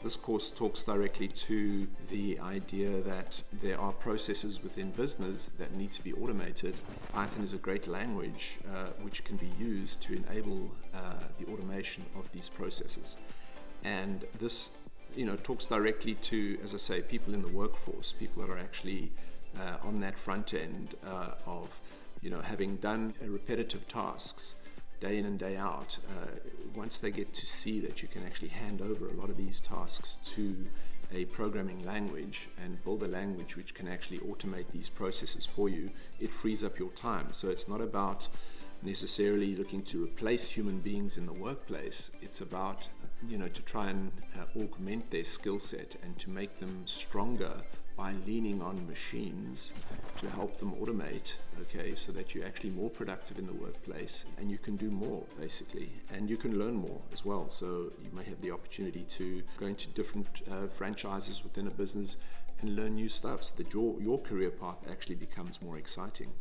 This course talks directly to the idea that there are processes within business that need to be automated. Python is a great language which can be used to enable the automation of these processes. And this talks directly to, as I say, people in the workforce, people that are actually on that front end of having done repetitive tasks day in and day out. Once they get to see that you can actually hand over a lot of these tasks to a programming language and build a language which can actually automate these processes for you, it frees up your time. So it's not about necessarily looking to replace human beings in the workplace. It's about to try and augment their skill set and to make them stronger by leaning on machines to help them automate, so that you're actually more productive in the workplace and you can do more, basically, and you can learn more as well. So you may have the opportunity to go into different franchises within a business and learn new stuff so that your career path actually becomes more exciting.